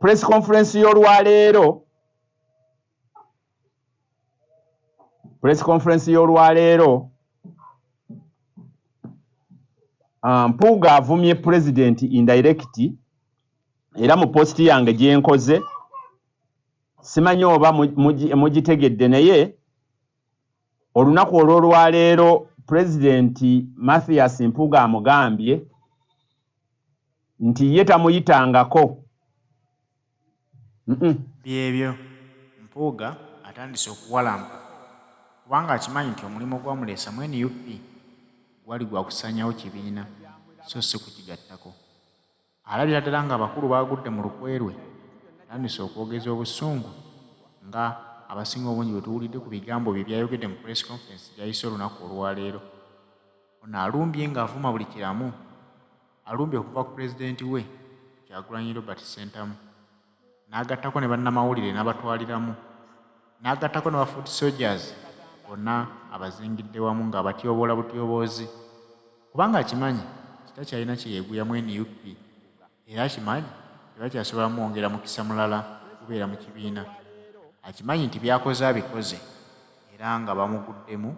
press conference y'olwaleero Mpuuga avumye president indirect era mu post yange gye nkoze simanyi oba mugitegedde naye olunaku olw'olwaleero president Mathias Mpuuga amugambye nti ye tamuyitangako. Byebyo Mpuuga atandise okuwalampa kubanga akimanyi nti omulimu gwamuleesa mu NUP gwali gwa kusanyawo kibiina so si kukigattako. Alabira ddala ng'abakulu baagudde mu lukwe lwe atandise okwogeza obusungu nga abasinga obungi bwe tuwulidde ku bigambo bye byayogedde mu press conference gyayise olunaku olwaleero. Ono alumbye ng'avuma buli kiramu, alumbye okuva ku pulezidenti we Kyagulanyi Robert Ssentamu, n'agattako ne bannamawulire n'abatwaliramu, n'agattako ne bafuuti Soojaz bonna abazingidde wamu ng'abatyoboola butyoboozi kubanga akimanyi kita kyalina kye yeeguyamu NUP era akimanyi tebakyasobola mwongera mukisa mulala kubeera mu kibiina. Akimanyi nti byakoze abikoze era nga bamuguddemu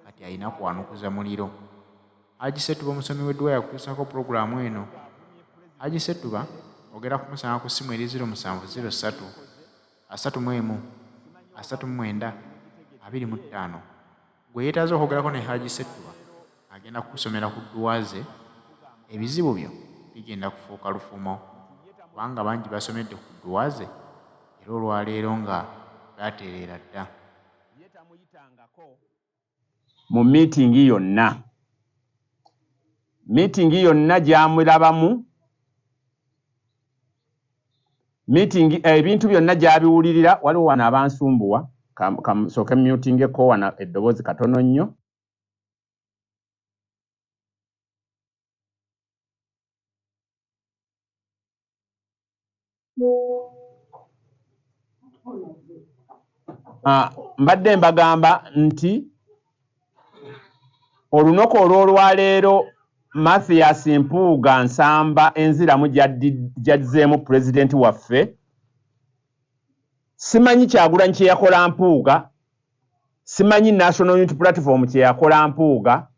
kati alina kwanukuza muliro. Haji Setuba omusomi w'edduwa yakutuusako pulogulaamu eno. Haji Setuba ogera kumusanga ku ssimu eri 0703 31 39 25. Gwe yeetaaze okwogerako ne Haji Setuba agenda kukusomera ku dduwa ze, ebizibu byo bigenda kufuuka lufumo kubanga bangi basomedde ku dduwa ze era olwaleero nga gatereera dda. Mu meeting yonna gyamulabamu, ebintu byonna gyabiwulirira. Waliwo wano abansumbuwa kamusooke mutingeko wana eddoboozi katono nnyo. Mbadde mbagamba nti olunaku olw'olwaleero Mathias Mpuuga nsamba enziramu gyazzeemu pulezidenti waffe. Simanyi Kyagulanyi kye yakola Mpuuga, simanyi National Unity Platform kye yakola Mpuuga.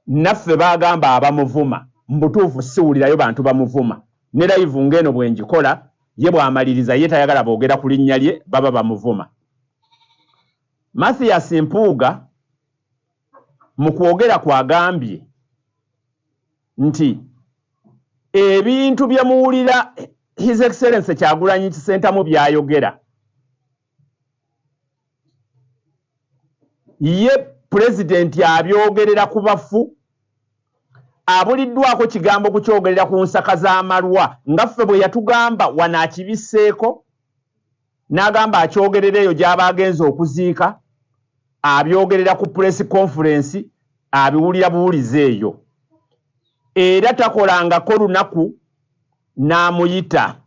Naffe baagamba abamuvuma, mbutuufu siwulirayo bantu bamuvuma. Ne live ng'eno bwe ngikola ye bw'amaliriza ye tayagala boogera ku linnya lye baba bamuvuma. Mathias Mpuuga mu kwogera kwagambye nti ebintu bye muwulira His Excellency Kyagulanyi Ssentamu byayogera ye pulezidenti abyogerera ku bafu, abuliddwako kigambo kukyogerera ku nsaka z'amalwa nga ffe bwe yatugamba wanaakibiseeko n'agamba akyogerera eyo gy'aba agenza okuziika, abyogerera ku press conference abiwulira buwulize eyo. Era takolangako lunaku n'amuyita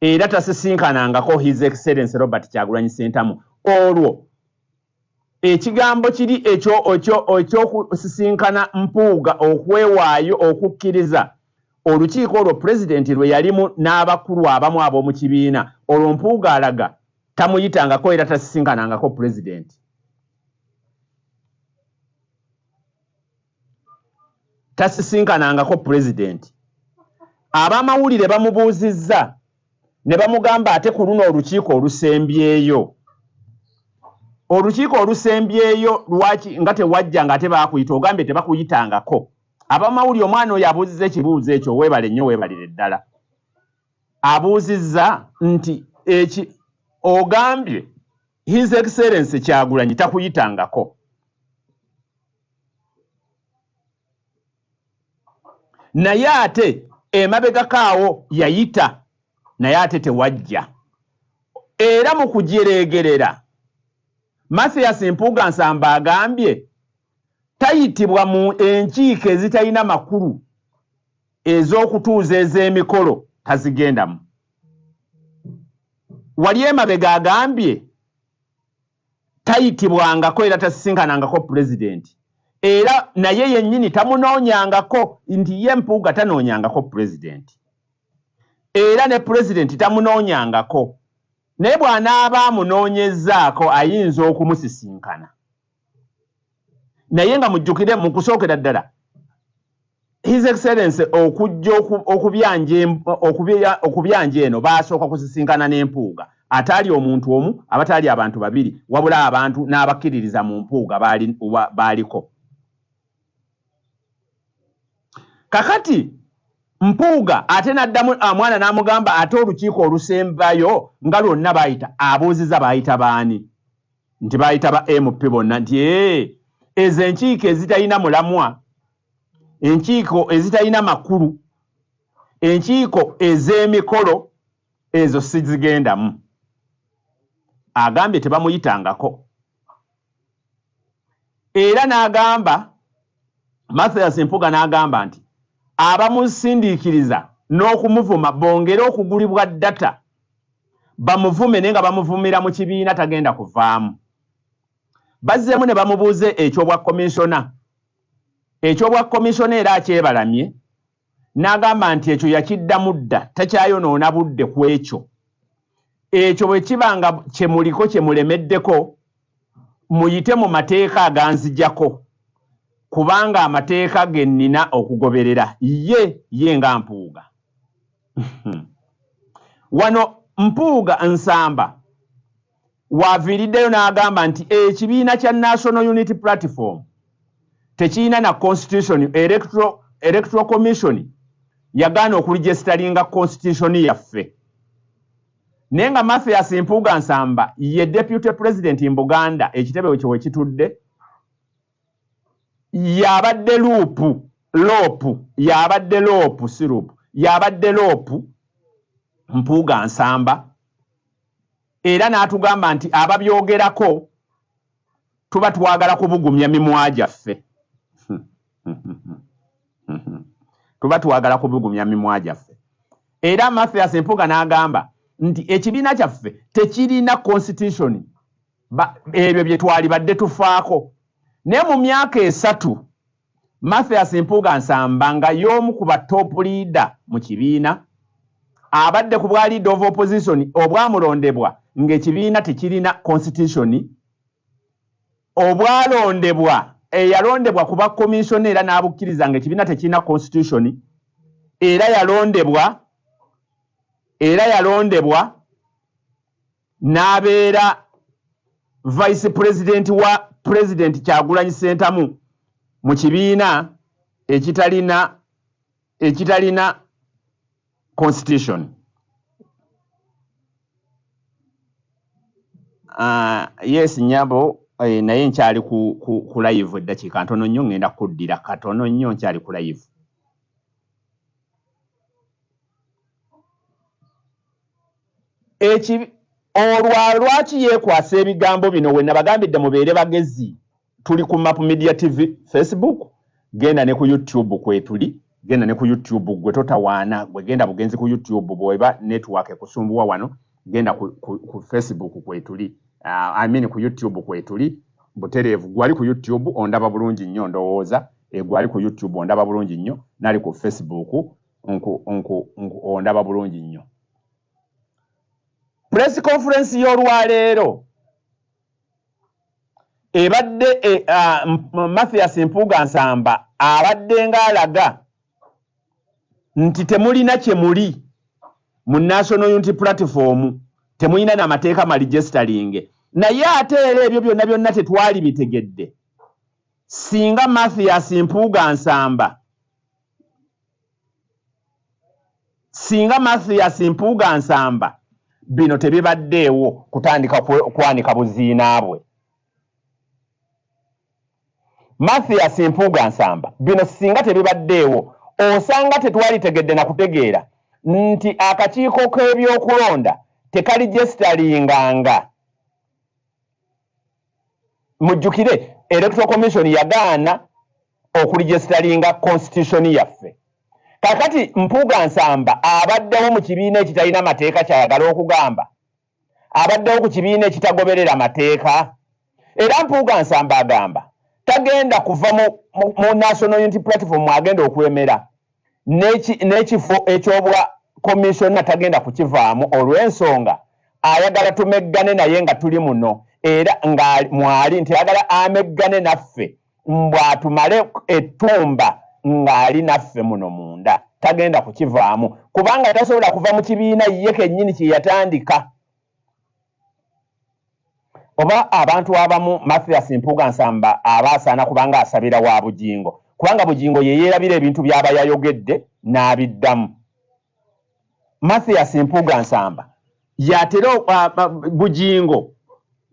era tasisinkanangako His Excellency Robert Kyagulanyi Ssentamu. Olwo ekigambo kiri ekyokusisinkana Mpuuga okwewaayo okukkiriza olukiiko olwo pulezidenti lwe yalimu n'abakulu abamu ab'omu kibiina. Olwo Mpuuga alaga tamuyitangako era tasisinkanangako pulezidenti. Tasisinkanangako pulezidenti. Abamawulire bamubuuzizza ne bamugamba ate ku luno olukiiko olusembyeyo. Olukiiko olusembyeyo lwaki nga tewajja nga ate baakuyita ogambye tebakuyitangako. Abamawulire omwana oyo abuuzizza ekibuuzo ekyo, weebale nnyo weebalire ddala. Abuuzizza nti ogambye His Excellency Kyagulanyi takuyitangako. Naye ate emabegakaawo yayita naye ate tewajja. Era mu kujereegerera Mathias Mpuuga nsamba agambye tayitibwa mu enkiiko ezitalina makulu ez'okutuuza ez'emikolo tazigendamu. Wali emabega agambye tayitibwangako era tasisinkanangako pulezidenti. Era naye yennyini tamunoonyangako nti ye Mpuuga tanoonyangako pulezidenti. era ne president tamunoonyangako naye bw'anaaba amunoonyezaako ayinza okumusisinkana naye nga mujjukire mu kusookera ddala His Excellency okujja okubyanja eno baasooka kusisinkana n'Empuuga ataali omuntu omu abataali abantu babiri wabula abantu n'abakkiririza mu Mpuuga baaliko. Kakati Mpuuga ate n'addamu mwana n'amugamba ate olukiiko olusembayo nga lwonna baayita abuuziza baayita baani nti baayita ba MP bonna nti ezo enkiiko ezitalina mulamwa, enkiiko ezitalina makulu, enkiiko ez'emikolo ezo sizigendamu. Agambye tebamuyitangako. Era n'agamba Mathias Mpuuga n'agamba nti abamusindiikiriza n'okumuvuma bongere okugulibwa data bamuvume naye nga bamuvumira mu kibiina tagenda kuvaamu. Bazzeemu ne bamubuuze ekyobwa komishona. Ekyobwa komishona era akyebalamye n'agamba nti ekyo yakiddamu dda takyayonoona budde ku ekyo. Ekyo bwe kiba nga kyemuliko kyemulemeddeko muyite mu mateeka aganzijjako kubanga amateeka ge nnina okugoberera ye nga Mpuuga. Wano Mpuuga Nsamba waaviiriddeyo n'agamba nti ekibiina kya National Unity Platform tekirina na constitution electoral commission yagaana okuligestalinga constitution yaffe. Naye nga Mathias Mpuuga Nsamba ye deputy president in Buganda ekitebe kye wekitudde yabadde loopu Mpuuga Nsamba era n'atugamba nti ababyogerako tuba twagala kubugumya mimwa gyaffe. Tuba twagala kubugumya mimwa gyaffe. Era Mathias Mpuuga n'agamba nti ekibiina kyaffe tekirina constitution ebyo bye twali badde tufaako. Naye mu myaka 3 Mathias Mpuuga Nsamba nga y'omu ku ba top leader mu kibiina abadde ku bwa leader of opposition obwamulondebwa ng'ekibiina tekirina constitution, obwalondebwa eyalondebwa kuba commission era n'abukkiriza ng'ekibiina tekirina constitution era yalondebwa n'abeera vice president wa president Kyagulanyi Ssentamu mu kibiina ekitalina constitution. Yes nyabo naye nkyali ku live eddakiika ntono nnyo ngenda kuddira katono nnyo nkyali ku live. Lwaki yeekwasa ebigambo bino we nabagambidde mubeere bagezi. Tuli ku Map Media TV Facebook, genda ne ku YouTube kwetuli, genda ne ku YouTube gwe totawaana, gwe genda bugenzi ku YouTube bweba network ekusumbuwa wano, genda ku Facebook kwetuli. Ku YouTube kwetuli, butereevu gwali ku YouTube ondaba bulungi nnyo ndowooza, gwali ku YouTube ondaba bulungi nnyo, nali ku Facebook ondaba bulungi nnyo. Press conference y'olwaleero ebadde Mathias Mpuuga Nsamba abadde ng'alaga nti temulina kyemuli mu National Unity Platform, temulina n'amateeka maligestalinge. Naye ate era ebyo byonna tetwali bitegedde singa Mathias Mpuuga Nsamba bino tebibaddeewo kutandika kwanika buziina bwe. Mathias Mpuuga Nsamba bino singa tebibaddeewo osanga tetwalitegedde na kutegeera nti akakiiko k'ebyokulonda tekaligestalinganga. Mujjukire Electoral Commission yagaana okuligestalinga constitution yaffe. Kakati Mpuuga Nsamba abaddewo mu kibiina ekitalina mateeka kyayagala okugamba, abaddewo ku kibiina ekitagoberera mateeka. Era Mpuuga Nsamba agamba tagenda kuva mu National Unity Platform agenda okwemera n'ekifo ekyobwa komishona tagenda kukivaamu olw'ensonga ayagala tumeggane naye nga tuli muno era nga mwali nti ayagala ameggane naffe mbwatumale ettumba ng'ali naffe muno munda tagenda kukivaamu kubanga tasobola kuva mu kibiina ye kennyini kye yatandika. Oba abantu abamu Mathias Mpuuga Nsamba abasaana kubanga asabira wa Bugingo kubanga Bugingo ye yeerabira ebintu by'aba yayogedde n'abiddamu. Mathias Mpuuga Nsamba Bugingo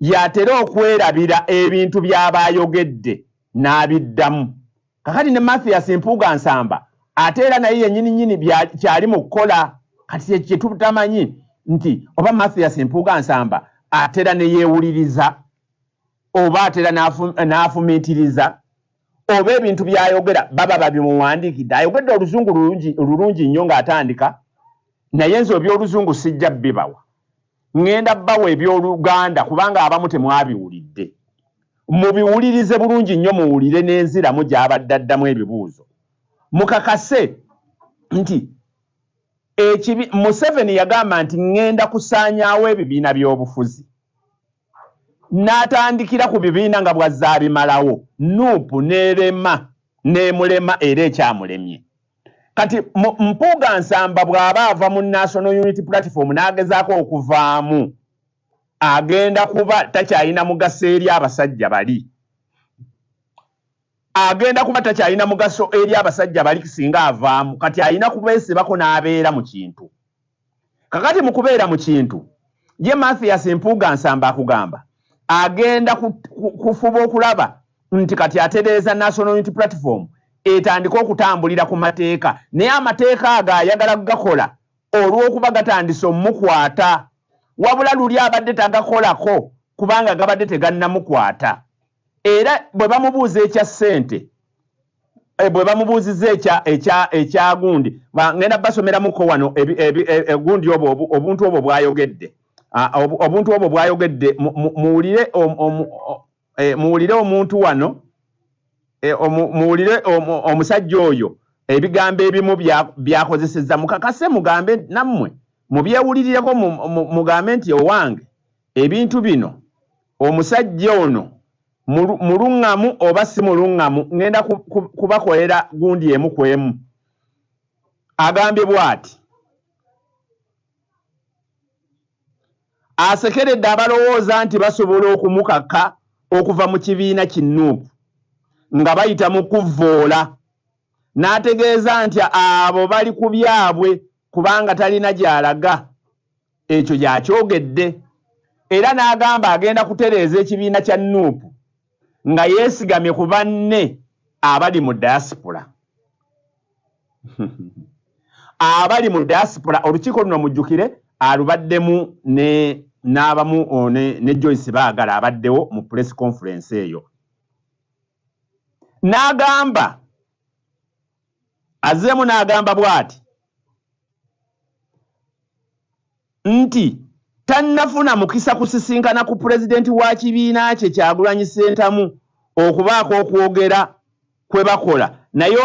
yatera okwerabira ebintu by'aba yayogedde n'abiddamu. Kakati ne Mathias Mpuuga Nsamba ate era naye yennyini kyali mu kukola kati kye tutamanyi nti oba Mathias Mpuuga Nsamba atera ne yeewuliriza oba atera n'afumiitiriza oba ebintu by'ayogera baba babimuwandiikidde. Ayogedde oluzungu lulungi nnyo ng'atandika naye nze eby'oluzungu sijja bibawa ŋŋenda bbawa eby'Oluganda kubanga abamu temwabiwulidde. Mubiwulirize bulungi nnyo muwulire n'enziramu gy'abadde addamu ebibuuzo. Mukakase nti Museveni yagamba nti ŋŋenda kusaanyaawo ebibiina by'obufuzi. N'atandikira ku bibiina nga bw'azze abimalawo Nuupu n'emulema era ekyamulemye. Kati Mpuuga Nsamba bw'aba ava mu National Unity Platform n'agezaako okuvaamu agenda kuba takyalina mugaso eri abasajja bali. Agenda kuba takyalina mugaso eri abasajja bali singa avaamu kati alina kubeesibako n'abeera mu kintu. Kakati mu kubeera mu kintu ye Mathias Mpuuga Nsamba akugamba agenda kufuba okulaba nti kati atereeza National Unity Platform etandika okutambulira ku mateeka naye amateeka ago ayagala gakola olw'okuba gatandise omukwata wabula luli abadde tagakolako kubanga gabadde tegannamukwata. Era bwe bamubuuza ekya ssente bwe bamubuuzizza ekya gundi ngenda basomeramuko wano gundi obuntu obwo bwayogedde obuntu obwo bwayogedde muwulire omuntu wano muwulire omusajja oyo ebigambo ebimu byakozesezza. Mukakase mugambe nammwe mubyewulirireko mugambe nti owange ebintu bino omusajja ono muluŋŋamu oba si muluŋŋamu ŋŋenda kubakolera gundi emu ku emu. Agambye bw'ati asekeredde abalowooza nti basobola okumukaka okuva mu kibiina kinnuupu nga bayita mu kuvvoola. N'ategeeza nti abo bali ku byabwe kubanga talina gy'alaga. Ekyo y'akyogedde. Era n'agamba agenda kutereeza ekibiina kya Nuupu nga yeesigamye ku banne abali mu diaspora. Abali mu diaspora olukiiko luno mujjukire alubaddemu n'abamu ne Joyce Baagala abaddewo mu press conference eyo. N'agamba azzeemu n'agamba bw'ati nti tannafuna mukisa kusisinkana ku pulezidenti wa kibiina kye Kyagulanyi Ssentamu okubaako okwogera kwe bakola naye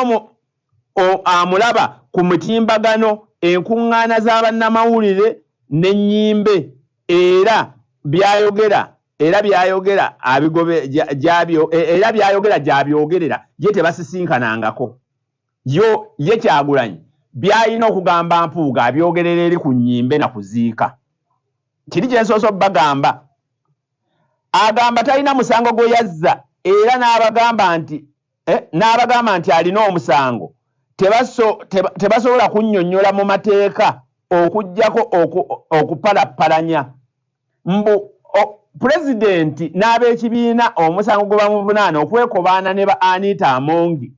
amulaba ku mutimbagano enkuŋŋaana z'abannamawulire n'ennyimbe era byayogera gy'abyogerera ye tebasisinkanangako. Ye Kyagulanyi by'alina okugamba Mpuuga abyogerera eri ku nnyimbe na kuziika. Kiri kye nsooso bagamba. Agamba talina musango gwe yazza era n'abagamba nti alina omusango tebasobola kunnyonnyola mu mateeka okuggyako okupalappalanya. Mbu pulezidenti n'ab'ekibiina omusango gwe bamuvunaana okwekobaana ne ba Anita Amongi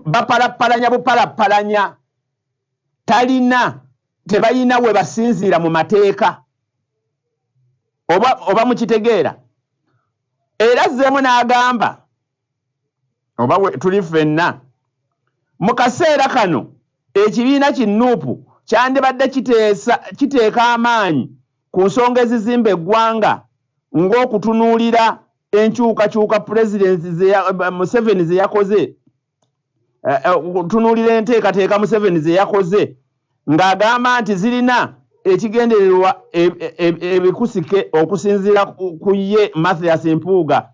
bapalappalanya bupalappalanya tebalina we basinziira mu mateeka oba mukitegeera. Era azzeemu n'agamba oba tuli ffenna mu kaseera kano ekibiina kinnuupu kyandibadde kiteeka amaanyi ku nsonga ezizimba eggwanga ng'okutunuulira enkyukakyuka president Museveni ze yakoze tunulira enteekateeka Museveni ze yakoze ng'agamba nti zirina ekigendererwa ebikusike okusinziira ku ye Mathias Mpuuga.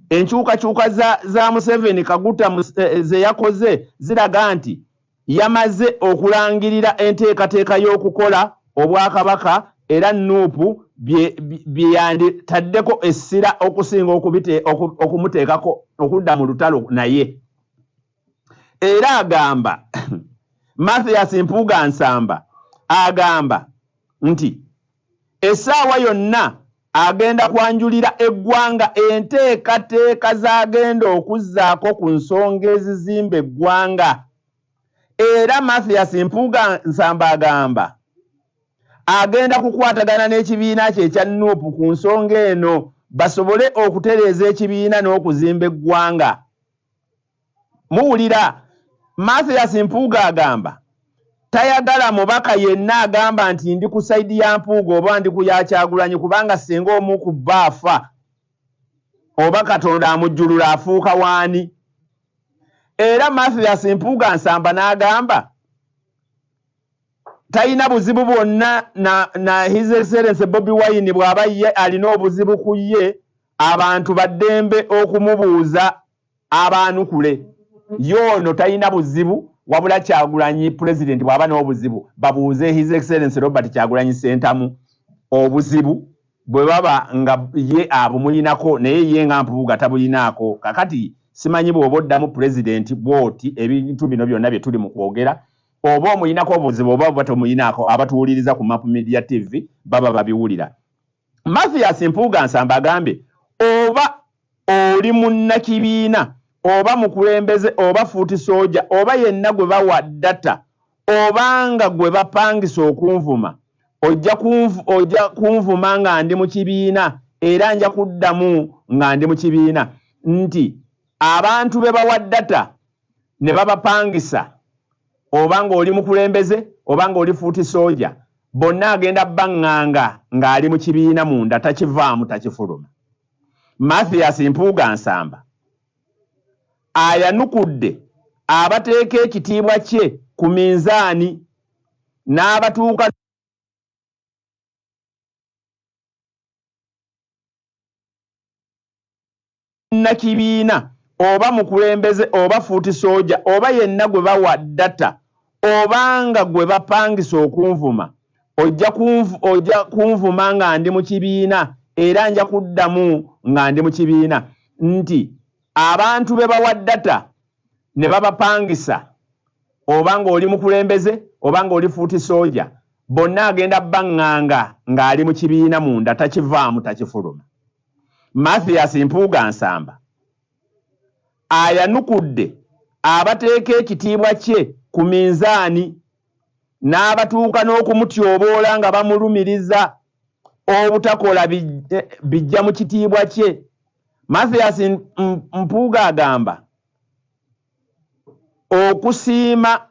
Enkyukakyuka za Museveni Kaguta ze yakoze ziraga nti yamaze okulangirira enteekateeka y'okukola obwakabaka era Nuupu bye yanditaddeko essira okusinga okumuteekako okudda mu lutalo naye. Era agamba Mathias Mpuuga Nsamba agamba nti essaawa yonna agenda kwanjulira eggwanga enteekateeka z'agenda okuzzaako ku nsonga ezizimba eggwanga. Era Mathias Mpuuga Nsamba agamba agenda kukwatagana n'ekibiina kye ekya Nuupu ku nsonga eno basobole okutereeza ekibiina n'okuzimba eggwanga. Muwulira Mathias Mpuuga agamba tayagala mubaka yenna agamba nti ndi ku sayidi ya Mpuuga oba ndi ku ya Kyagulanyi kubanga singa omu ku baafa oba Katonda amujjulula afuuka waani. Era Mathias Mpuuga Nsamba n'agamba talina buzibu bwonna na His Excellency Bobi Wine bw'aba ye alina obuzibu ku ye abantu baddembe okumubuuza abaanukule. Yono talina buzibu wabula Kyagulanyi president bw'aba n'obuzibu babuuze His Excellency Robert Kyagulanyi Ssentamu obuzibu bwe baba nga ye abumulinako naye ye nga Mpuuga tabulinaako. Kakati simanyi bw'oba oddamu president bw'oti ebintu bino byonna bye tuli mu kwogera oba omulinako obuzibu oba batomulinaako abatuwuliriza ku Map Media TV baba babiwulira. Mathias Mpuuga Nsamba agambe oba oli munnakibiina oba mukulembeze oba fuuti Sooja oba yenna gwe bawa data obanga gwe bapangisa okunvuma ojja kunvuma nga ndi mu kibiina era nja kuddamu nga ndi mu kibiina nti abantu be bawa data ne babapangisa obanga oli mukulembeze obanga oli fuuti Sooja bonna agenda banganga ng'ali mu kibiina munda takivaamu takifuluma. Mathias Mpuuga Nsamba ayanukudde abateeka ekitiibwa kye ku minzaani n'abatuuka nakibiina oba mukulembeze oba fuuti Sooja oba yenna gwe bawa data obanga gwe bapangisa okunvuma ojja kunvuma nga ndi mu kibiina era nja kuddamu nga ndi mu kibiina nti abantu be bawa data ne babapangisa obanga oli mukulembeze obanga oli fuuti Sooja bonna agenda banganga ng'ali mu kibiina munda takivaamu takifuluma. Mathias Mpuuga Nsamba ayanukudde abateeka ekitiibwa kye ku minzaani n'abatuuka n'okumutyoboola nga bamulumiriza obutakola bijja mu kitiibwa kye. Mathias Mpuuga agamba okusiima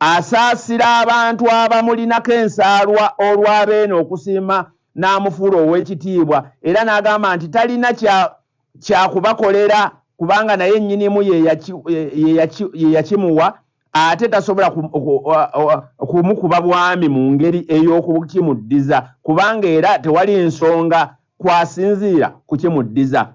asaasira abantu abamulinako ensaalwa olw'abeene okusiima n'amufuula ow'ekitiibwa era n'agamba nti talina kyakubakolera kubanga naye nnyinimu ye yakimuwa ate tasobola kumukuba bwami mu ngeri ey'okukimuddiza kubanga era tewali nsonga kwasinziira kukimuddiza.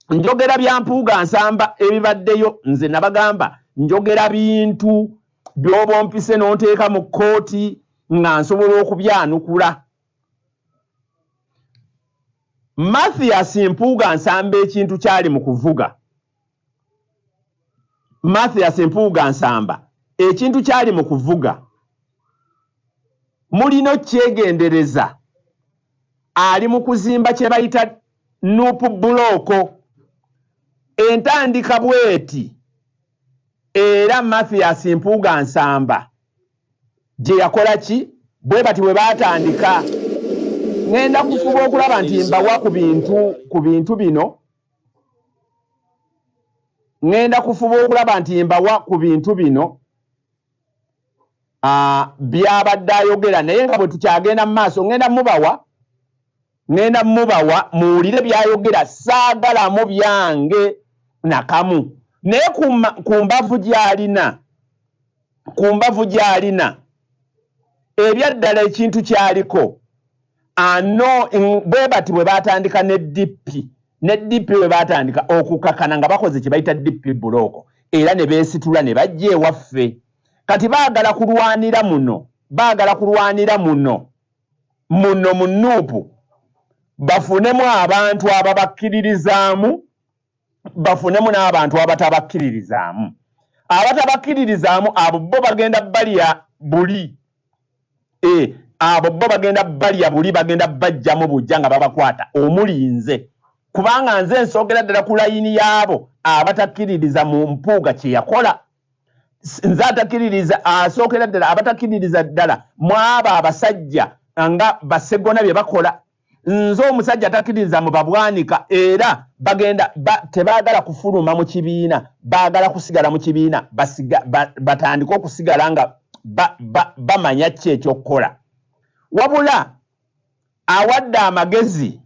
Njogera bya Mpuuga Nsamba ebibaddeyo nze nabagamba njogera bintu by'oba ompise n'onteeka mu kkooti nga nsobola okubyanukula. Mathias Mpuuga Nsamba ekintu kyali mu kuvuga. Mathias Mpuuga Nsamba ekintu kyali mu kuvuga mulino kyegendereza ali mu kuzimba kye bayita Nuupu bulooko entandika bweti era Mathias Mpuuga Nsamba gye yakola ki bwe bati bwe baatandika ngenda kufuba okulaba nti mbawa ku bintu bino ngenda kufuba okulaba nti mbawa ku bintu bino byabadde ayogera naye nga bwe tukyagenda mu maaso ngenda mubawa ngenda mubawa muwulire byayogera saagalamu byange nakamu naye ku mbavu gy'alina ebyaddala ekintu kyaliko ano bwe bati bwe batandika ne DP bwe batandika okukakana nga bakoze kye bayita DP buloko era ne beesitula ne bajja ewaffe kati baagala kulwanira muno mu Nuupu bafunemu abantu ababakkiririzaamu bafunemu n'abantu abatabakkiririzaamu abo bo bagenda balya buli abo bo bagenda balya buli bagenda bajjamu bujja nga babakwata omulinze kubanga nze nsogera ddala ku layini yaabo abatakkiririza mu Mpuuga kye yakola nze asookera ddala abatakkiririza ddala mwabo abasajja nga basegona bye bakola nze omusajja atakkiririza mu babwanika era tebaagala kufuluma mu kibiina baagala kusigala mu kibiina batandika okusigala nga bamanya ki ekyokukola wabula awadde amagezi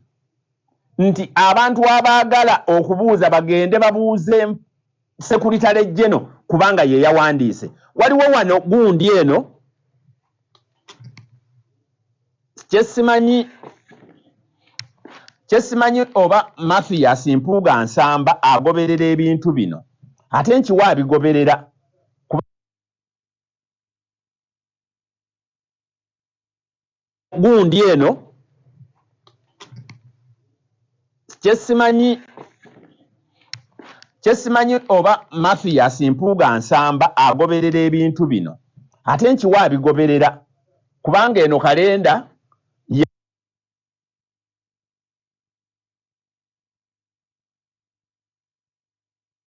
nti abantu abaagala okubuuza bagende babuuze sekuritale jeno kubanga ye yawandiise waliwo wano gundi eno kyesimanyi oba Mathias Mpuuga Nsamba agoberera ebintu bino ate nkiwa abigoberera gundi eno kyesimanyi oba Mathias Mpuuga Nsamba agoberera ebintu bino ate nkiwa abigoberera kubanga eno kalenda